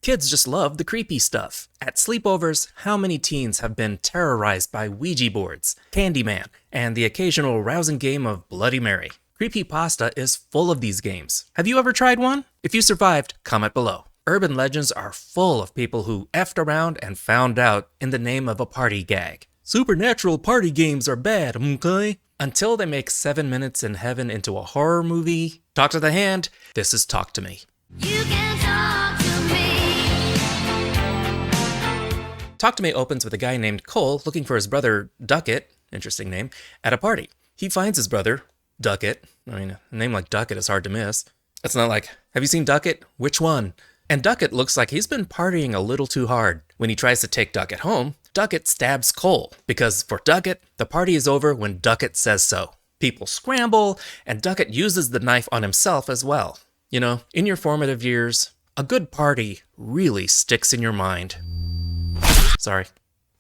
Kids just love the creepy stuff. At sleepovers, how many teens have been terrorized by Ouija boards, Candyman, and the occasional rousing game of Bloody Mary? Creepypasta is full of these games. Have you ever tried one? If you survived, comment below. Urban legends are full of people who effed around and found out in the name of a party gag. Supernatural party games are bad, okay? Until they make 7 Minutes in Heaven into a horror movie. Talk to the hand, this is Talk to Me. You can talk to me. Talk to Me opens with a guy named Cole looking for his brother Duckett, interesting name, at a party. He finds his brother, Duckett. I mean, a name like Duckett is hard to miss. It's not like, have you seen Duckett? Which one? And Duckett looks like he's been partying a little too hard. When he tries to take Duckett home, Duckett stabs Cole, because for Duckett, the party is over when Duckett says so. People scramble, and Duckett uses the knife on himself as well. You know, in your formative years, a good party really sticks in your mind. Sorry.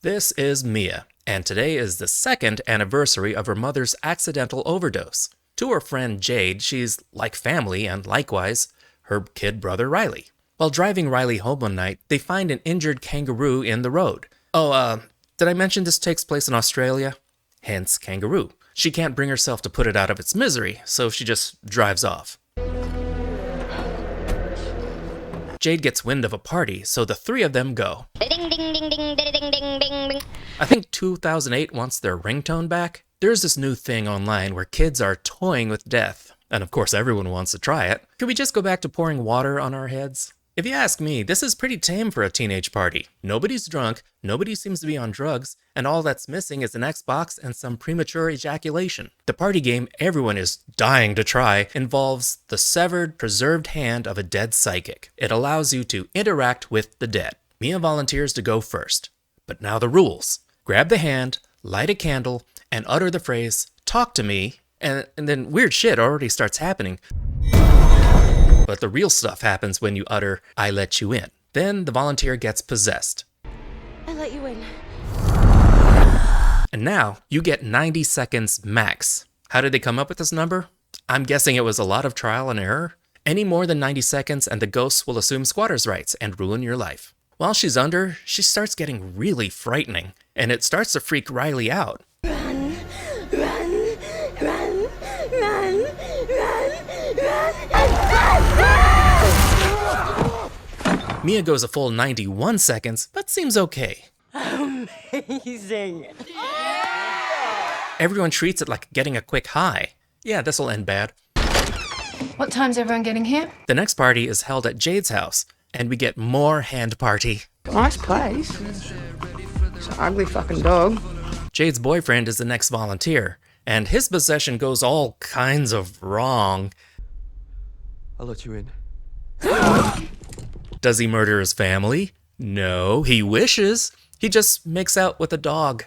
This is Mia, and today is the 2nd anniversary of her mother's accidental overdose. To her friend Jade, she's like family, and likewise, her kid brother Riley. While driving Riley home one night, they find an injured kangaroo in the road. Oh, did I mention this takes place in Australia? Hence, kangaroo. She can't bring herself to put it out of its misery, so she just drives off. Jade gets wind of a party, so the 3 of them go. Ding ding ding ding ding ding ding ding. I think 2008 wants their ringtone back. There's this new thing online where kids are toying with death, and of course everyone wants to try it. Could we just go back to pouring water on our heads? If you ask me, this is pretty tame for a teenage party. Nobody's drunk, nobody seems to be on drugs, and all that's missing is an Xbox and some premature ejaculation. The party game everyone is dying to try involves the severed, preserved hand of a dead psychic. It allows you to interact with the dead. Mia volunteers to go first. But now the rules. Grab the hand, light a candle, and utter the phrase, "Talk to me," and then weird shit already starts happening. But the real stuff happens when you utter, "I let you in." Then the volunteer gets possessed. I let you in. And now you get 90 seconds max. How did they come up with this number? I'm guessing it was a lot of trial and error. Any more than 90 seconds and the ghosts will assume squatters' rights and ruin your life. While she's under, she starts getting really frightening, and it starts to freak Riley out. Run, run, run, run, run, run. Mia goes a full 91 seconds, but seems okay. Amazing. Everyone treats it like getting a quick high. Yeah, this'll end bad. What time's everyone getting here? The next party is held at Jade's house, and we get more hand party. Nice place. It's an ugly fucking dog. Jade's boyfriend is the next volunteer, and his possession goes all kinds of wrong. I'll let you in. Does he murder his family? No, he wishes. He just makes out with a dog.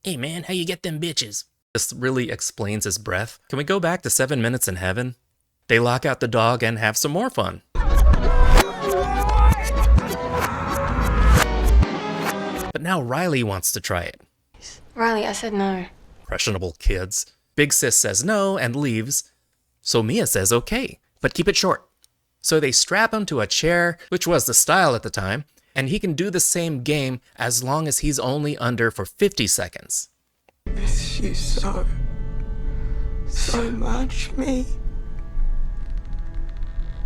Hey man, how you get them bitches? This really explains his breath. Can we go back to 7 Minutes in Heaven? They lock out the dog and have some more fun. But now Riley wants to try it. Riley, I said no. Impressionable kids. Big Sis says no and leaves. So Mia says okay, but keep it short. So they strap him to a chair, which was the style at the time, and he can do the same game as long as he's only under for 50 seconds. Miss you so much, me.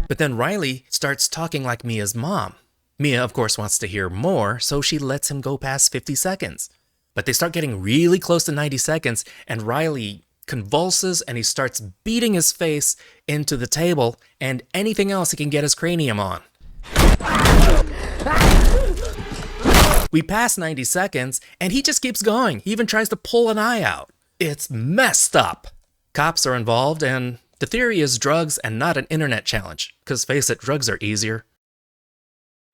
But then Riley starts talking like Mia's mom. Mia, of course, wants to hear more, so she lets him go past 50 seconds. But they start getting really close to 90 seconds, and Riley convulses and he starts beating his face into the table and anything else he can get his cranium on. We pass 90 seconds, and he just keeps going. He even tries to pull an eye out. It's messed up. Cops are involved, and the theory is drugs and not an internet challenge, because face it, drugs are easier.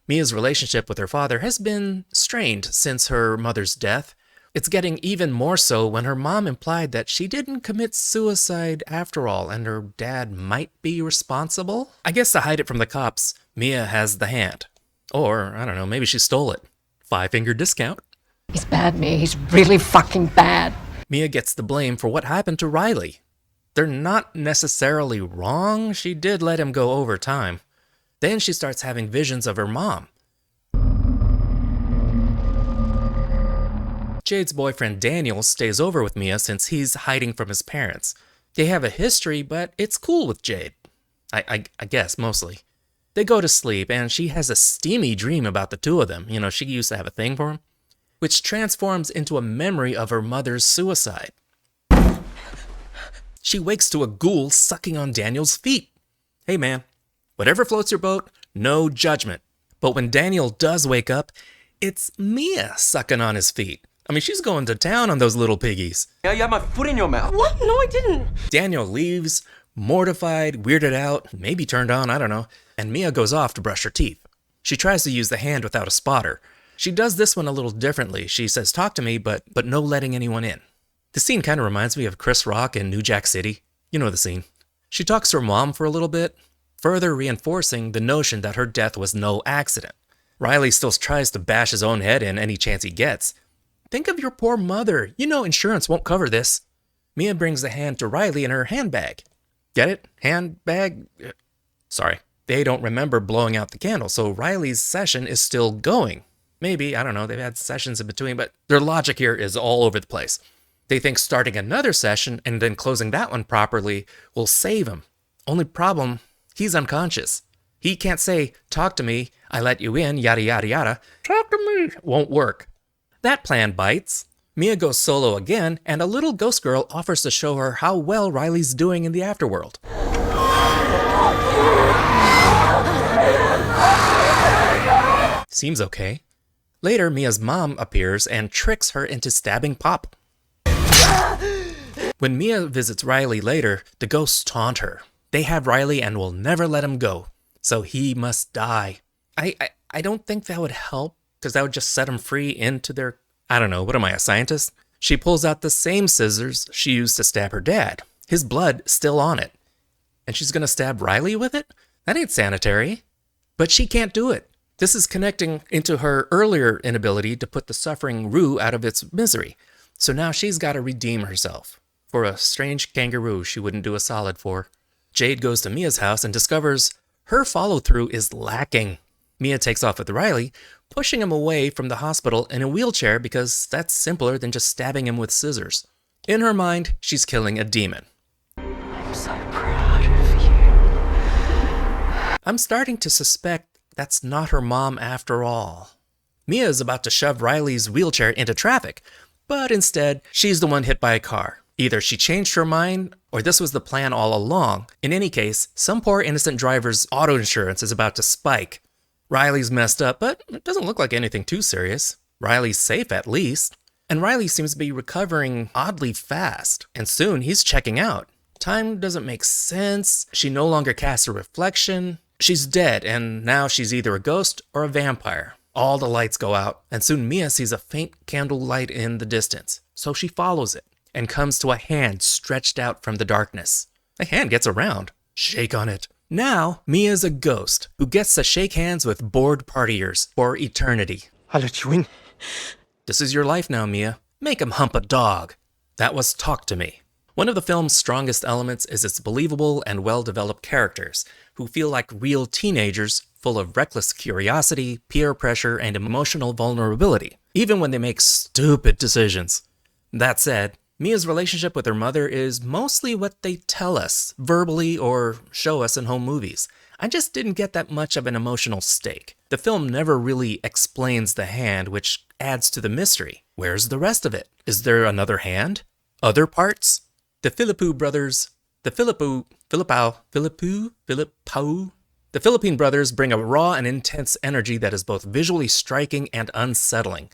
Mia's relationship with her father has been strained since her mother's death. It's getting even more so when her mom implied that she didn't commit suicide after all, and her dad might be responsible. I guess to hide it from the cops, Mia has the hand. Or, I don't know, maybe she stole it. 5-finger discount. He's bad, Mia. He's really fucking bad. Mia gets the blame for what happened to Riley. They're not necessarily wrong. She did let him go over time. Then she starts having visions of her mom. Jade's boyfriend Daniel stays over with Mia since he's hiding from his parents. They have a history, but it's cool with Jade. I guess, mostly. They go to sleep, and she has a steamy dream about the two of them. You know, she used to have a thing for him. Which transforms into a memory of her mother's suicide. She wakes to a ghoul sucking on Daniel's feet. Hey man, whatever floats your boat, no judgment. But when Daniel does wake up, it's Mia sucking on his feet. I mean, she's going to town on those little piggies. Yeah, you have my foot in your mouth. What? No, I didn't. Daniel leaves, mortified, weirded out, maybe turned on, I don't know, and Mia goes off to brush her teeth. She tries to use the hand without a spotter. She does this one a little differently. She says, talk to me, but no letting anyone in. The scene kind of reminds me of Chris Rock in New Jack City. You know the scene. She talks to her mom for a little bit, further reinforcing the notion that her death was no accident. Riley still tries to bash his own head in any chance he gets. Think of your poor mother. You know insurance won't cover this. Mia brings the hand to Riley in her handbag. Get it? Handbag? Sorry. They don't remember blowing out the candle, so Riley's session is still going. Maybe, I don't know, they've had sessions in between, but their logic here is all over the place. They think starting another session and then closing that one properly will save him. Only problem, he's unconscious. He can't say, talk to me, I let you in, yada yada yada. Talk to me. Won't work. That plan bites. Mia goes solo again, and a little ghost girl offers to show her how well Riley's doing in the afterworld. Seems okay. Later, Mia's mom appears and tricks her into stabbing Pop. When Mia visits Riley later, the ghosts taunt her. They have Riley and will never let him go, so he must die. I don't think that would help, because that would just set him free into their... I don't know, what am I, a scientist? She pulls out the same scissors she used to stab her dad. His blood still on it. And she's gonna stab Riley with it? That ain't sanitary. But she can't do it. This is connecting into her earlier inability to put the suffering Rue out of its misery. So now she's got to redeem herself. For a strange kangaroo she wouldn't do a solid for. Jade goes to Mia's house and discovers her follow-through is lacking. Mia takes off with Riley, pushing him away from the hospital in a wheelchair because that's simpler than just stabbing him with scissors. In her mind, she's killing a demon. I'm so proud of you. I'm starting to suspect that's not her mom after all. Mia is about to shove Riley's wheelchair into traffic, but instead, she's the one hit by a car. Either she changed her mind, or this was the plan all along. In any case, some poor innocent driver's auto insurance is about to spike. Riley's messed up, but it doesn't look like anything too serious. Riley's safe at least. And Riley seems to be recovering oddly fast, and soon he's checking out. Time doesn't make sense. She no longer casts a reflection. She's dead, and now she's either a ghost or a vampire. All the lights go out, and soon Mia sees a faint candle light in the distance. So she follows it, and comes to a hand stretched out from the darkness. The hand gets around. Shake on it. Now, Mia's a ghost who gets to shake hands with bored partiers for eternity. I let you in. This is your life now, Mia. Make him hump a dog. That was Talk to Me. One of the film's strongest elements is its believable and well-developed characters, who feel like real teenagers full of reckless curiosity, peer pressure, and emotional vulnerability, even when they make stupid decisions. That said, Mia's relationship with her mother is mostly what they tell us, verbally or show us in home movies. I just didn't get that much of an emotional stake. The film never really explains the hand, which adds to the mystery. Where's the rest of it? Is there another hand? Other parts? The Philippine brothers bring a raw and intense energy that is both visually striking and unsettling.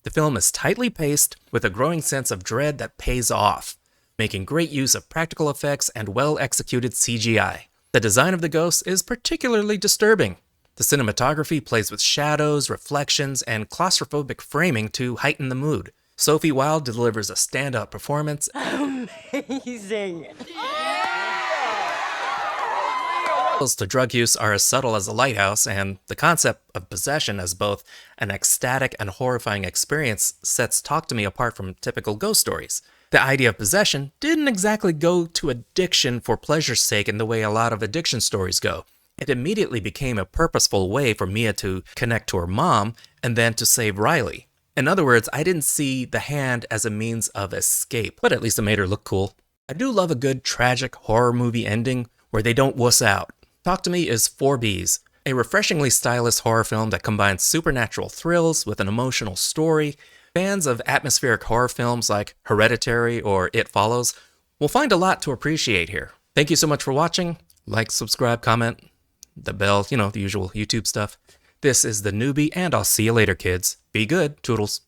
The film is tightly paced, with a growing sense of dread that pays off, making great use of practical effects and well-executed CGI. The design of the ghosts is particularly disturbing. The cinematography plays with shadows, reflections, and claustrophobic framing to heighten the mood. Sophie Wilde delivers a standout performance. Amazing. To drug use are as subtle as a lighthouse, and the concept of possession as both an ecstatic and horrifying experience sets Talk to Me apart from typical ghost stories. The idea of possession didn't exactly go to addiction for pleasure's sake in the way a lot of addiction stories go. It immediately became a purposeful way for Mia to connect to her mom and then to save Riley. In other words, I didn't see the hand as a means of escape, but at least it made her look cool. I do love a good tragic horror movie ending where they don't wuss out. Talk to Me is 4Bs, a refreshingly stylish horror film that combines supernatural thrills with an emotional story. Fans of atmospheric horror films like Hereditary or It Follows will find a lot to appreciate here. Thank you so much for watching. Like, subscribe, comment, the bell, the usual YouTube stuff. This is the newbie, and I'll see you later, kids. Be good. Toodles.